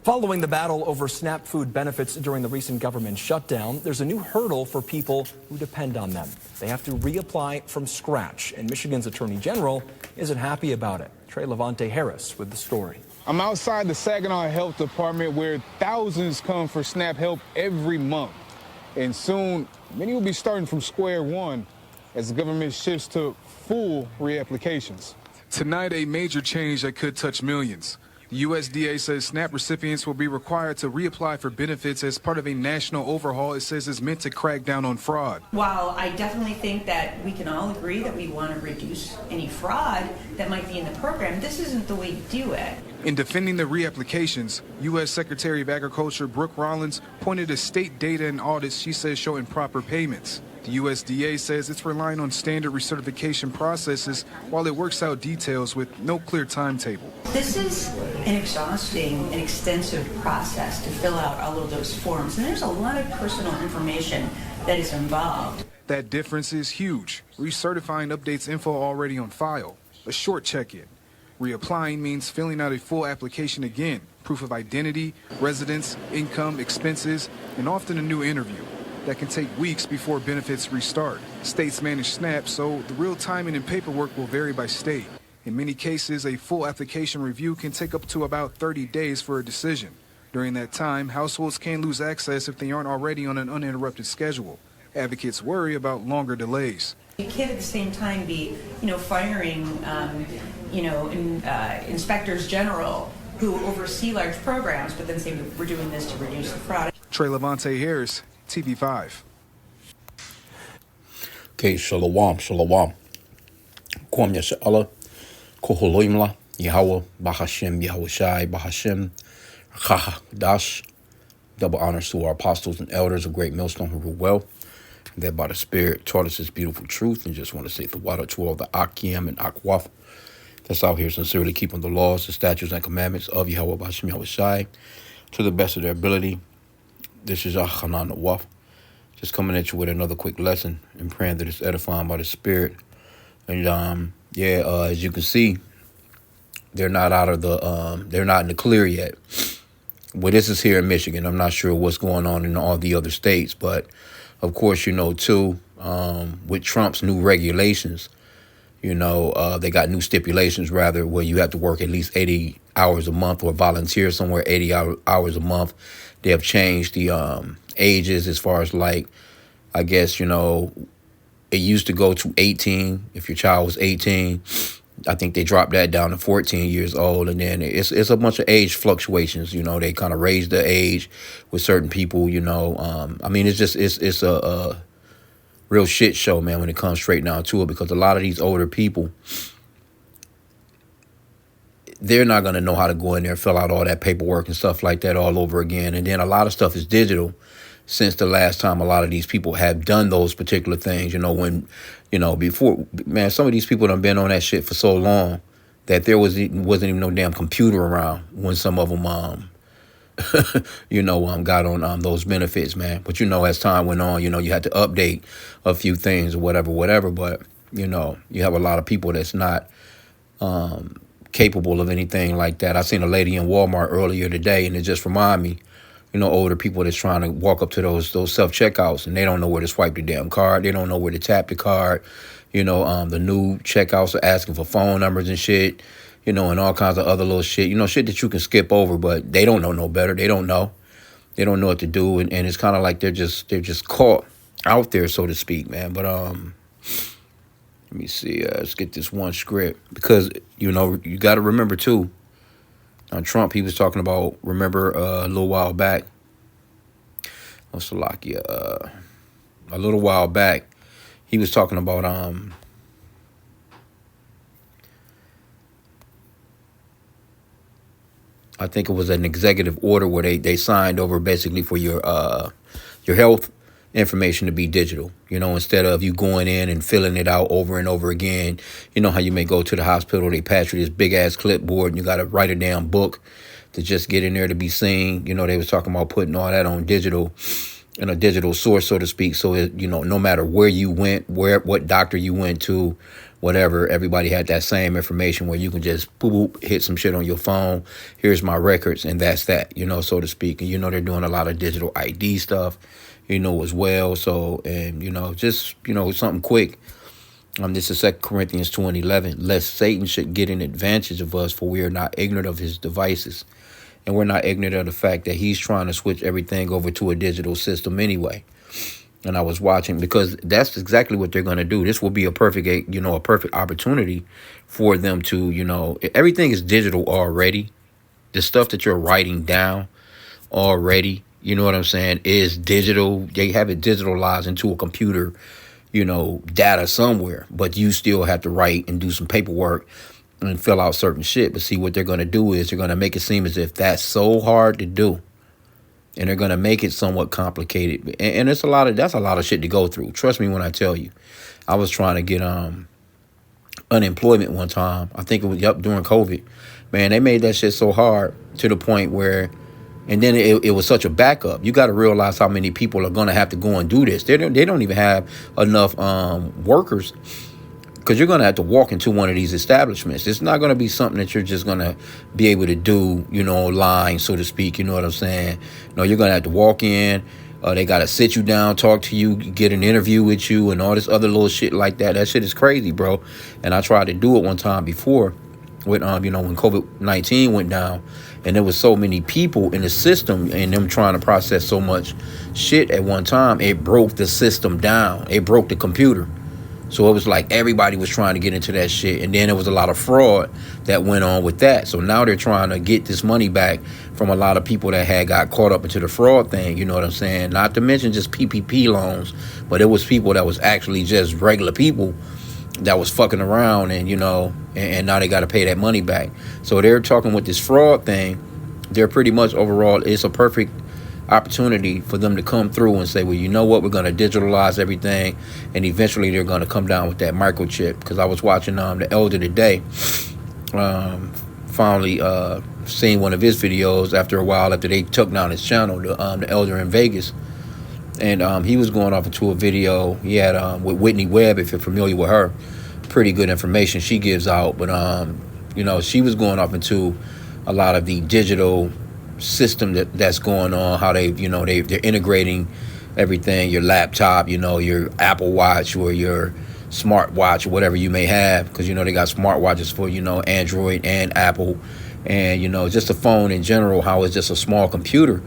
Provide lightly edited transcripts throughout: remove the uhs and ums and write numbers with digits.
Following the battle over SNAP food benefits during the recent government shutdown, there's a new hurdle for people who depend on them. They have to reapply from scratch, and Michigan's Attorney General isn't happy about it. Trey Levante Harris with the story. I'm outside the Saginaw Health Department where thousands come for SNAP help every month. And soon, many will be starting from square one as the government shifts to full reapplications. Tonight, a major change that could touch millions. The USDA says SNAP recipients will be required to reapply for benefits as part of a national overhaul it says is meant to crack down on fraud. While I definitely think that we can all agree that we want to reduce any fraud that might be in the program, this isn't the way to do it. In defending the reapplications, U.S. Secretary of Agriculture Brooke Rollins pointed to state data and audits she says show improper payments. The USDA says it's relying on standard recertification processes while it works out details with no clear timetable. This is an exhausting and extensive process to fill out all of those forms, and there's a lot of personal information that is involved. That difference is huge. Recertifying updates info already on file. A short check-in. Reapplying means filling out a full application again, proof of identity, residence, income, expenses, and often a new interview. That can take weeks before benefits restart. States manage SNAP, so the real timing and paperwork will vary by state. In many cases, a full application review can take up to about 30 days for a decision. During that time, households can lose access if they aren't already on an uninterrupted schedule. Advocates worry about longer delays. You can't at the same time be, firing, inspectors general who oversee large programs, but then say we're doing this to reduce the fraud. Trey Levante Harris, TV5. Okay, shalom. Kwam Yasha Allah, Koholoimla, Yahweh, Bahashem, Yahweh Shai, Bahashem, Chaha Dash. Double honors to our apostles and elders of Great Millstone who rule well, and that by the Spirit taught us this beautiful truth. And just want to say the water to all the H.I.M and Akwaf that's out here sincerely keeping the laws, the statutes, and commandments of Yahweh, Bahashem, Yahweh Shai to the best of their ability. This is Hanan Nawaf, just coming at you with another quick lesson and praying that it's edifying by the Spirit. And as you can see, they're not out of the they're not in the clear yet. Well, this is here in Michigan. I'm not sure what's going on in all the other states, but of course, too, with Trump's new regulations, they got new stipulations rather where you have to work at least 80 hours a month or volunteer somewhere 80 hours a month. They have changed the ages as far as it used to go to 18 if your child was 18. I think they dropped that down to 14 years old. And then it's a bunch of age fluctuations. They kind of raised the age with certain people, it's a real shit show, man, when it comes straight down to it, because a lot of these older people, they're not going to know how to go in there and fill out all that paperwork and stuff like that all over again. And then a lot of stuff is digital since the last time a lot of these people have done those particular things, before, man, some of these people done been on that shit for so long that there wasn't even no damn computer around when some of them, got on those benefits, man. But, as time went on, you had to update a few things or whatever. But, you have a lot of people that's not capable of anything like that. I seen a lady in Walmart earlier today, and it just reminded me, older people that's trying to walk up to those self-checkouts, and they don't know where to swipe the damn card. They don't know where to tap the card. The new checkouts are asking for phone numbers and shit, and all kinds of other little shit, shit that you can skip over, but they don't know no better. They don't know. They don't know what to do, and it's kind of like they're just caught out there, so to speak, man. But let me see. Let's get this one script, because you got to remember too. On Trump, he was talking about. Remember a little while back. A little while back, he was talking about I think it was an executive order where they signed over basically for your health information to be digital, instead of you going in and filling it out over and over again. How you may go to the hospital, they pass you this big ass clipboard and you got to write a damn book to just get in there to be seen. They was talking about putting all that on digital, in a digital source, so to speak. So, no matter where you went, what doctor you went to, whatever, everybody had that same information where you can just boop, boop, hit some shit on your phone. Here's my records, and that's that, so to speak. And, they're doing a lot of digital ID stuff, as well. So, and, just, something quick. This is 2 Corinthians 2:11. Lest Satan should get an advantage of us, for we are not ignorant of his devices. And we're not ignorant of the fact that he's trying to switch everything over to a digital system anyway. And I was watching, because that's exactly what they're going to do. This will be a perfect opportunity for them to, everything is digital already. The stuff that you're writing down already, you know what I'm saying, is digital. They have it digitalized into a computer, data somewhere. But you still have to write and do some paperwork and fill out certain shit. But see, what they're going to do is they're going to make it seem as if that's so hard to do. And they're going to make it somewhat complicated. And that's a lot of shit to go through. Trust me when I tell you. I was trying to get unemployment one time. I think it was during COVID. Man, they made that shit so hard to the point where, and then it was such a backup. You got to realize how many people are going to have to go and do this. They don't even have enough workers, because you're going to have to walk into one of these establishments. It's not going to be something that you're just going to be able to do, online, so to speak. You know what I'm saying? No, you're going to have to walk in. They got to sit you down, talk to you, get an interview with you, and all this other little shit like that. That shit is crazy, bro. And I tried to do it one time before with, when COVID-19 went down, and there was so many people in the system and them trying to process so much shit at one time. It broke the system down. It broke the computer. So it was like everybody was trying to get into that shit. And then there was a lot of fraud that went on with that. So now they're trying to get this money back from a lot of people that had got caught up into the fraud thing. You know what I'm saying? Not to mention just PPP loans, but it was people that was actually just regular people that was fucking around and, and now they got to pay that money back. So they're talking with this fraud thing. They're pretty much overall, it's a perfect opportunity for them to come through and say, well, you know what, we're going to digitalize everything, and eventually they're going to come down with that microchip. Because I was watching the elder today, finally seen one of his videos after a while, after they took down his channel, the elder in Vegas, and he was going off into a video he had with Whitney Webb. If you're familiar with her, pretty good information she gives out. But she was going off into a lot of the digital system that's going on, how they're integrating everything, your laptop, your Apple Watch or your smart watch or whatever you may have, because they got smartwatches for Android and Apple, and just a phone in general, how it's just a small computer.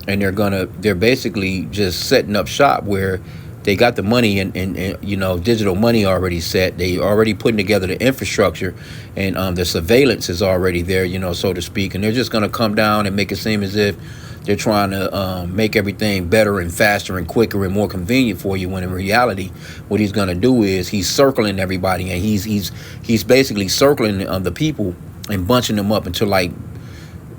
And they're basically just setting up shop where they got the money and digital money already set. They already putting together the infrastructure, and the surveillance is already there, so to speak. And they're just going to come down and make it seem as if they're trying to make everything better and faster and quicker and more convenient for you, when in reality, what he's going to do is he's circling everybody, and he's basically circling the people and bunching them up into, like,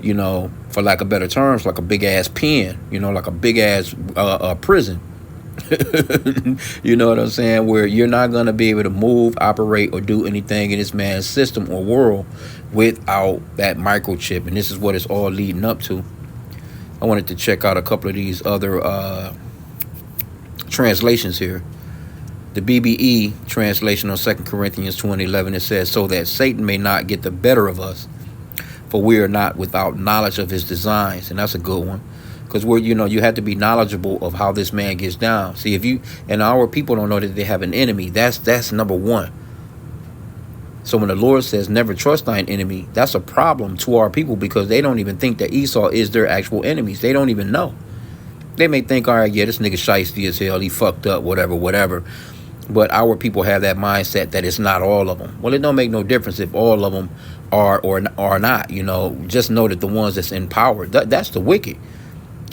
for lack of better terms, like a big ass pen, like a big ass prison. You know what I'm saying? Where you're not going to be able to move, operate, or do anything in this man's system or world without that microchip. And this is what it's all leading up to. I wanted to check out a couple of these other translations here. The BBE translation on 2 Corinthians 2:11, it says, so that Satan may not get the better of us, for we are not without knowledge of his designs. And that's a good one. Because you have to be knowledgeable of how this man gets down. See, and our people don't know that they have an enemy. That's number one. So when the Lord says, never trust thine enemy, that's a problem to our people, because they don't even think that Esau is their actual enemies. They don't even know. They may think, all right, yeah, this nigga shiesty as hell, he fucked up, whatever. But our people have that mindset that it's not all of them. Well, it don't make no difference if all of them are or not. Just know that the ones that's in power, that's the wicked.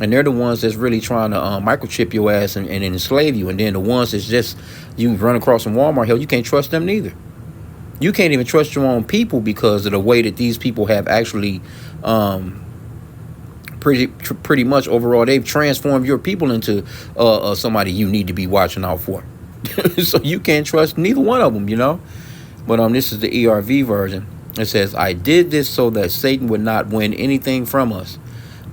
And they're the ones that's really trying to microchip your ass and enslave you. And then the ones that's just, you run across in Walmart, hell, you can't trust them neither. You can't even trust your own people because of the way that these people have actually pretty much overall, they've transformed your people into somebody you need to be watching out for. So you can't trust neither one of them, But this is the ERV version. It says, I did this so that Satan would not win anything from us.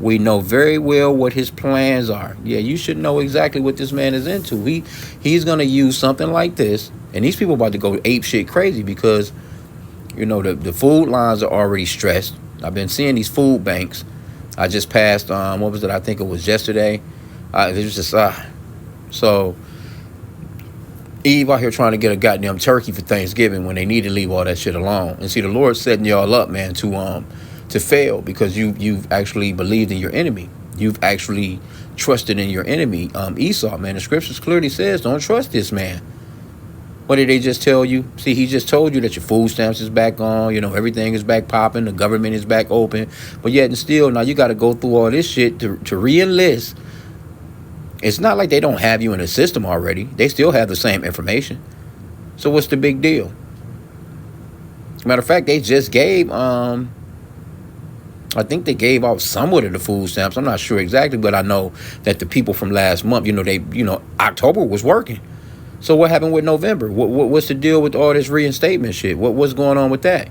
We know very well what his plans are. Yeah, you should know exactly what this man is into. He's going to use something like this And these people about to go ape shit crazy because, you know, the food lines are already stressed. I've been seeing these food banks. I just passed, what was it? I think it was yesterday. It was just, so Eve out here trying to get a goddamn turkey for Thanksgiving when they need to leave all that shit alone. And see, the Lord's setting y'all up, man, to fail because you've actually believed in your enemy. You've actually trusted in your enemy, Esau, man. The scriptures clearly says, don't trust this man. What did they just tell you? See, he just told you that your food stamps is back on, you know, everything is back popping, the government is back open. But yet and still, now you got to go through all this shit to re-enlist. It's not like they don't have you in the system already. They still have the same information. So what's the big deal? Matter of fact, they just gave, I think they gave out somewhat of the food stamps. I'm not sure exactly, but I know that the people from last month, October was working. So what happened with November? What's the deal with all this reinstatement shit? What's going on with that?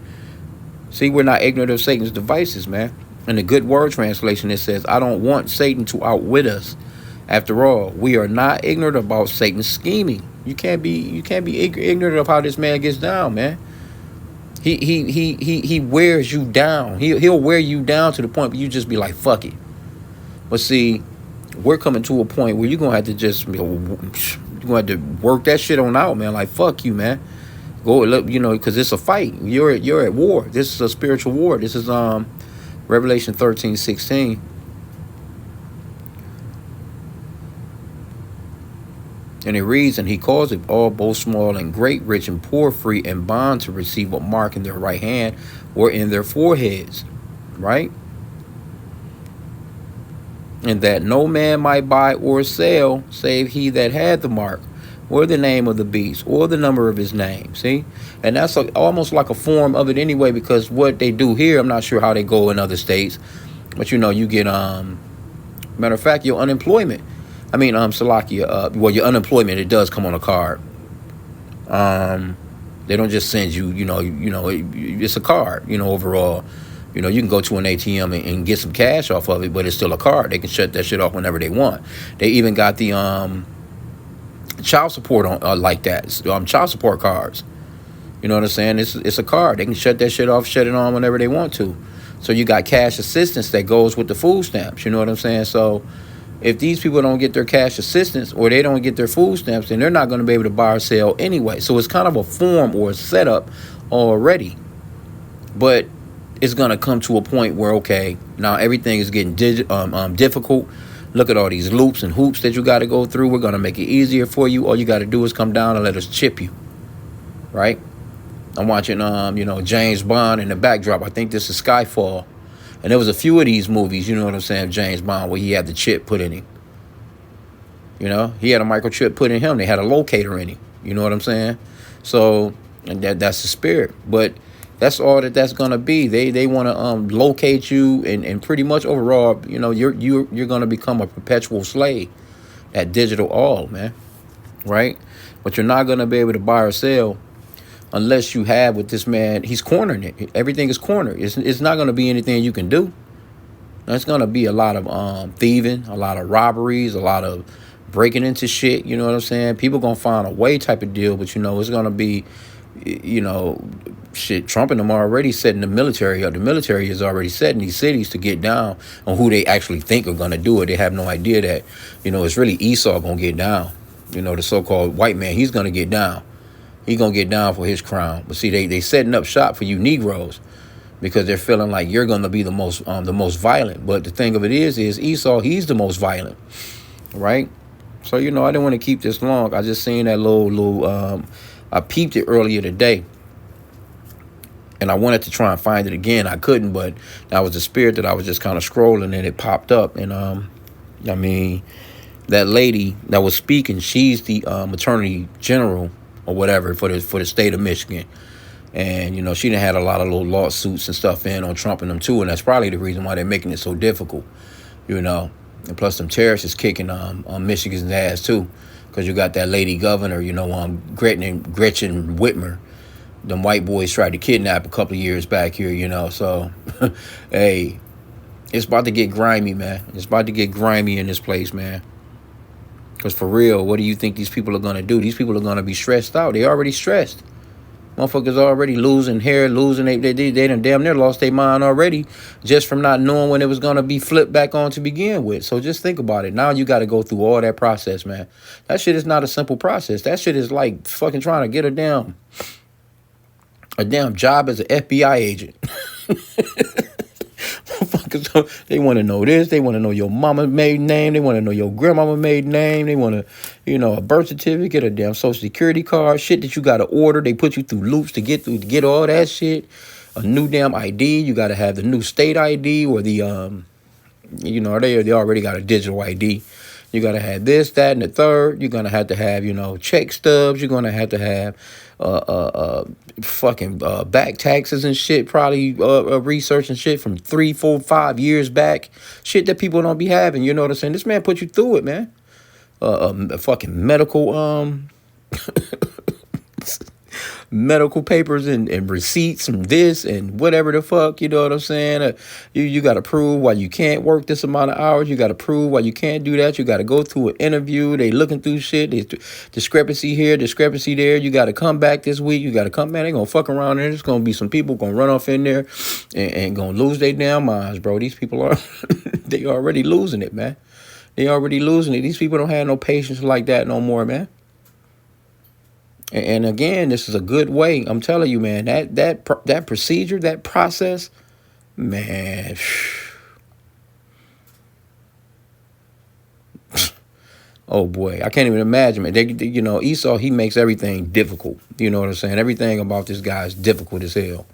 See, we're not ignorant of Satan's devices, man. In the Good Word translation, it says, I don't want Satan to outwit us. After all, we are not ignorant about Satan's scheming. You can't be ignorant of how this man gets down, man. He wears you down. He'll wear you down to the point where you just be like, fuck it. But see, we're coming to a point where you're gonna have to just, you're gonna have to work that shit on out, man. Like, fuck you, man. Go, because it's a fight. You're at war. This is a spiritual war. This is Revelation 13:16. And it reads, and he calls it all, both small and great, rich and poor, free and bond, to receive a mark in their right hand or in their foreheads, right? And that no man might buy or sell, save he that had the mark, or the name of the beast, or the number of his name, see? And that's almost like a form of it anyway, because what they do here, I'm not sure how they go in other states, but you get, matter of fact, your unemployment. Salakia, your unemployment, it does come on a card. They don't just send you, it's a card, overall. You can go to an ATM and get some cash off of it, but it's still a card. They can shut that shit off whenever they want. They even got the child support on like that, child support cards. You know what I'm saying? It's a card. They can shut that shit off, shut it on whenever they want to. So you got cash assistance that goes with the food stamps. You know what I'm saying? So if these people don't get their cash assistance or they don't get their food stamps, then they're not going to be able to buy or sell anyway. So it's kind of a form or a setup already. But it's going to come to a point where, okay, now everything is getting difficult. Look at all these loops and hoops that you got to go through. We're going to make it easier for you. All you got to do is come down and let us chip you. Right? I'm watching, James Bond in the backdrop. I think this is Skyfall. And there was a few of these movies, you know what I'm saying, James Bond, where he had the chip put in him. He had a microchip put in him. They had a locator in him. You know what I'm saying? So, and that's the spirit. But that's all that's going to be. They want to locate you and pretty much overall, you're going to become a perpetual slave at digital all, man. Right? But you're not going to be able to buy or sell unless you have with this man. He's cornering it. Everything is cornered. It's not going to be anything you can do. It's going to be a lot of thieving, a lot of robberies, a lot of breaking into shit. You know what I'm saying? People going to find a way type of deal, but it's going to be, shit. Trump and them are already setting the military up. The military is already setting these cities to get down on who they actually think are going to do it. They have no idea that, it's really Esau going to get down. The so-called white man, he's going to get down. He's going to get down for his crown. But see, they setting up shop for you Negroes because they're feeling like you're going to be the most violent. But the thing of it is Esau, he's the most violent, right? So, I didn't want to keep this long. I just seen that little I peeped it earlier today. And I wanted to try and find it again. I couldn't, but that was the spirit that I was just kind of scrolling and it popped up. And, that lady that was speaking, she's the attorney general or whatever for the state of Michigan. And, she done had a lot of little lawsuits and stuff in on Trump and them too. And that's probably the reason why they're making it so difficult, And plus them terrorists is kicking on Michigan's ass too. Because you got that lady governor, Gretchen Whitmer. Them white boys tried to kidnap a couple of years back here, So, hey, it's about to get grimy, man. It's about to get grimy in this place, man. Because for real, what do you think these people are going to do? These people are going to be stressed out. They already stressed. Motherfuckers already losing hair, losing, they done damn near lost their mind already just from not knowing when it was going to be flipped back on to begin with. So just think about it. Now you got to go through all that process, man. That shit is not a simple process. That shit is like fucking trying to get a damn job as an FBI agent. They want to know this. They want to know your mama's maiden name. They want to know your grandmama's maiden name. They want to, a birth certificate, a damn social security card, shit that you got to order. They put you through loops to get all that shit. A new damn ID. You got to have the new state ID or the, they already got a digital ID. You got to have this, that, and the third. You're going to have, check stubs. You're going to have fucking back taxes and shit, probably research and shit from 3, 4, 5 years back. Shit that people don't be having, you know what I'm saying? This man put you through it, man. Fucking medical medical papers and receipts and this and whatever the fuck, you know what I'm saying? You got to prove why you can't work this amount of hours. You got to prove why you can't do that. You got to go through an interview. They looking through shit. There's discrepancy here, discrepancy there. You got to come back this week. You got to come back. They going to fuck around there. There's going to be some people going to run off in there and going to lose their damn minds, bro. These people are, they already losing it, man. They already losing it. These people don't have no patience like that no more, man. And again, this is a good way. I'm telling you, man, that procedure, that process, man. Oh boy, I can't even imagine, man. Esau, he makes everything difficult. You know what I'm saying? Everything about this guy is difficult as hell.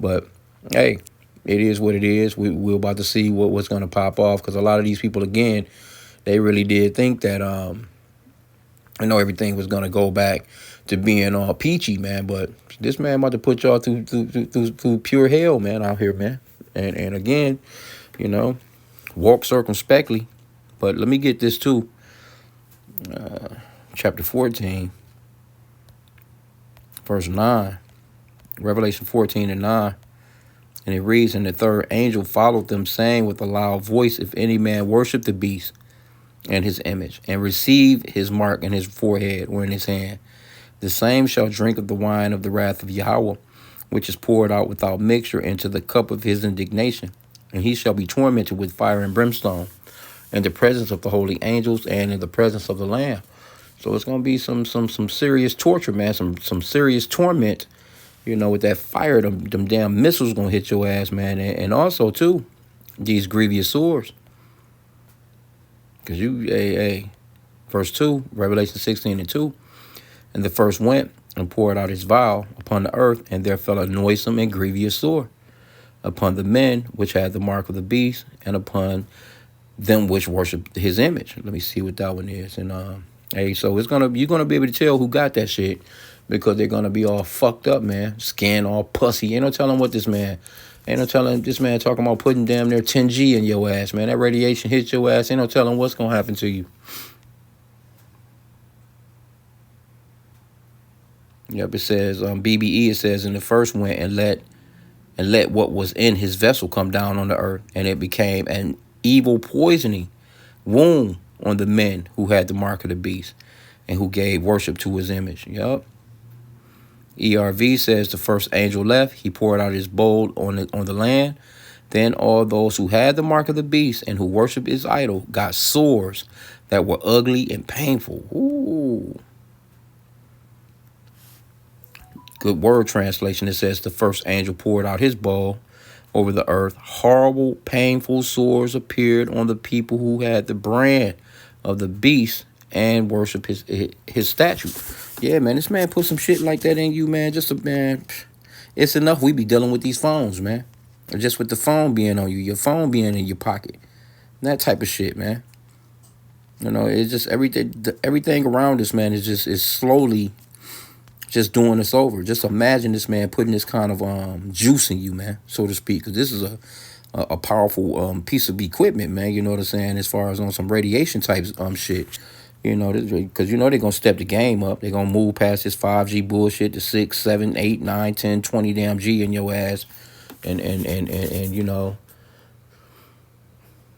But hey, it is what it is. We're about to see what's going to pop off, because a lot of these people, again, they really did think that everything was going to go back to being all peachy, man. But this man about to put y'all through pure hell, man, out here, man. And again, walk circumspectly. But let me get this too. Chapter 14, verse 9. Revelation 14 and 9. And it reads, "And the third angel followed them, saying with a loud voice, If any man worship the beast and his image, and receive his mark in his forehead or in his hand, the same shall drink of the wine of the wrath of Yahweh, which is poured out without mixture into the cup of his indignation. And he shall be tormented with fire and brimstone in the presence of the holy angels and in the presence of the Lamb." So it's going to be some serious torture, man, some serious torment, with that fire. Them damn missiles going to hit your ass, man. And also, too, these grievous sores. Because verse 2, Revelation 16 and 2. "And the first went and poured out his vial upon the earth, and there fell a noisome and grievous sore upon the men which had the mark of the beast, and upon them which worshiped his image." Let me see what that one is. And so you're gonna be able to tell who got that shit, because they're gonna be all fucked up, man. Skin all pussy. Ain't no telling what this man. Ain't no telling this man talking about putting damn near 10G in your ass, man. That radiation hits your ass. Ain't no telling what's gonna happen to you. Yep, it says BBE. It says, "And the first went and let what was in his vessel come down on the earth, and it became an evil poisoning wound on the men who had the mark of the beast and who gave worship to his image." Yep. ERV says, "The first angel left. He poured out his bowl on the land. Then all those who had the mark of the beast and who worshiped his idol got sores that were ugly and painful." Ooh. Good Word Translation, it says, "The first angel poured out his bowl over the earth. Horrible, painful sores appeared on the people who had the brand of the beast and worship his statue." Yeah, man, this man put some shit like that in you, man. Man, it's enough we be dealing with these phones, man. Just with the phone being on you, your phone being in your pocket. That type of shit, man. It's just everything around us, man, is slowly just doing us over. Just imagine this man putting this kind of juice in you, man, so to speak. Because this is a powerful piece of equipment, man. You know what I'm saying? As far as on some radiation type shit. Because they're going to step the game up. They're going to move past this 5G bullshit to 6, 7, 8, 9, 10, 20 damn G in your ass. And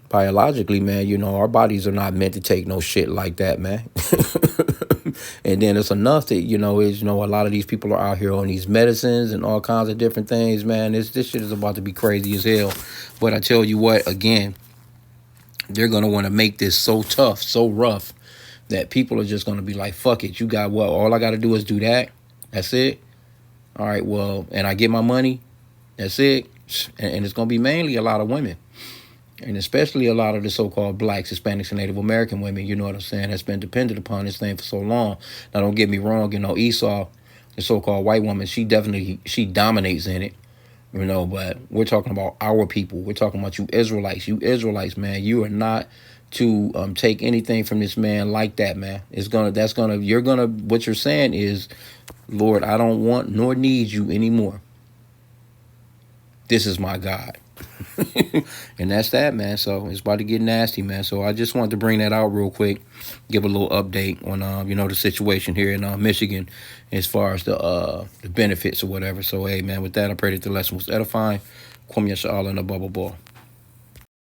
biologically, man, you know, our bodies are not meant to take no shit like that, man. And then it's enough that, you know, is, you know, a lot of these people are out here on these medicines and all kinds of different things, man. This shit is about to be crazy as hell. But I tell you what, again, they're going to want to make this so tough, so rough, that people are just going to be like, fuck it. You got what? All I got to do is do that. That's it. All right, well, and I get my money. That's it. And it's going to be mainly a lot of women. And especially a lot of the so-called blacks, Hispanics, and Native American women, you know what I'm saying, that's been dependent upon this thing for so long. Now, don't get me wrong, you know, Esau, the so-called white woman, she dominates in it, you know, but we're talking about our people. We're talking about you Israelites. You Israelites, man, you are not to take anything from this man like that, man. What you're saying is, Lord, I don't want nor need you anymore. This is my God. And that's that, man. So it's about to get nasty, man. So I just wanted to bring that out real quick, give a little update on you know, the situation here in Michigan as far as the benefits or whatever. So hey, man, with that, I pray that the lesson was edifying. Kwam Yasha Allah in the bubble ball.